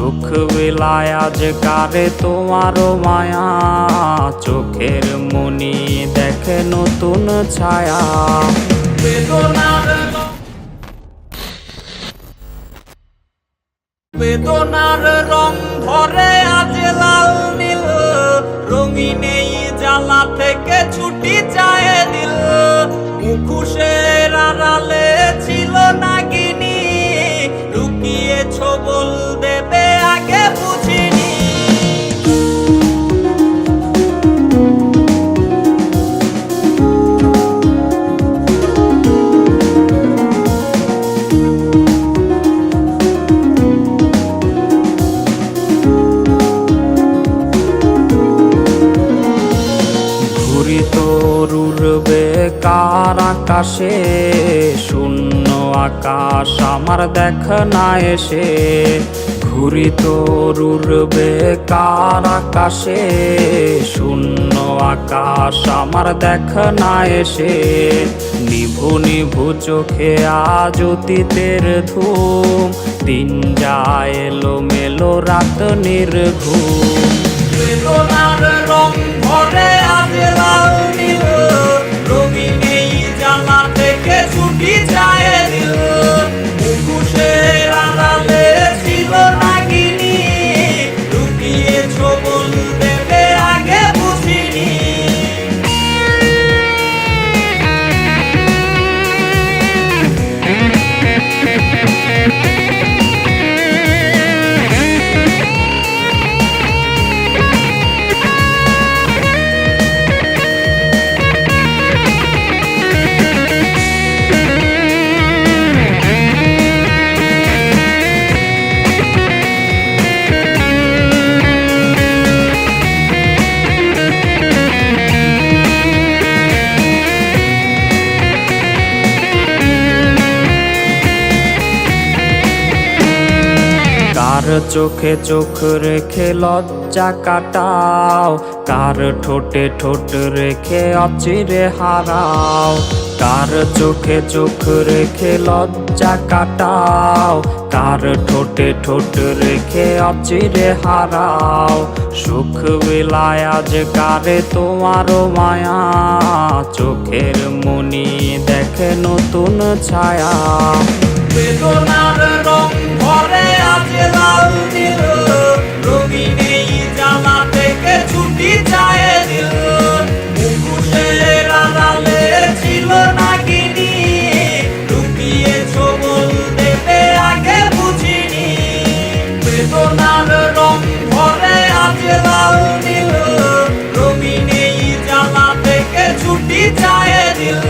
সুখ বিলায় আজ কারে তোমারও মায়া, চোখের মনি দেখে নতুন ছায়া। বেদনার রং ধরে আজ লাল নীল, রঙিন এই জ্বালা থেকে ছুটি চায় দিল। মুখোশের আড়ালে ছিল নাগিনী, লুকিয়েছ বল দেবে আগে বুঝিনি। তরুর বেকার আকাশে, শূন্য আকাশ আমার দেখ না এসে। ঘুরি তরুর বেকার আকাশে, শূন্য আকাশ আমার দেখ না এসে। নিভু নিভু চোখে আজ অতীতের ধূম, দিন যায় এলো মেলো রাত নির্ঘুম। বেদনার রং ধরে আজ লাল নীল, রঙিন এই জ্বালা থেকে ছুটি চায় দিল। মুখোশের আড়ালে ছিল নাগিনী, লুকিয়েছ বল দেবে আগে বুঝিনি। কার চোখে চোখ রেখে লজ্জা কাটাও, কার ঠোঁটে ঠোঁট রেখে অচিরে হারাও। কার চোখে চোখ রেখে লজ্জা কাটাও, কার ঠোঁটে ঠোঁট রেখে অচিরে হারাও। সুখ বিলায় আজ কারে তোমারও মায়া, চোখের মনি দেখে নতুন ছায়া। বেদনার রং ধরে আজ লাল নীল, রঙিন এই জ্বালা থেকে ছুটি চায় দিল। মুখোশের আড়ালে ছিল নাগিনী, লুকিয়েছ বল দেবে আগে বুঝিনি। বেদনার রং ধরে আজ লাল নীল, রঙিন এই জ্বালা থেকে ছুটি চায় দিল।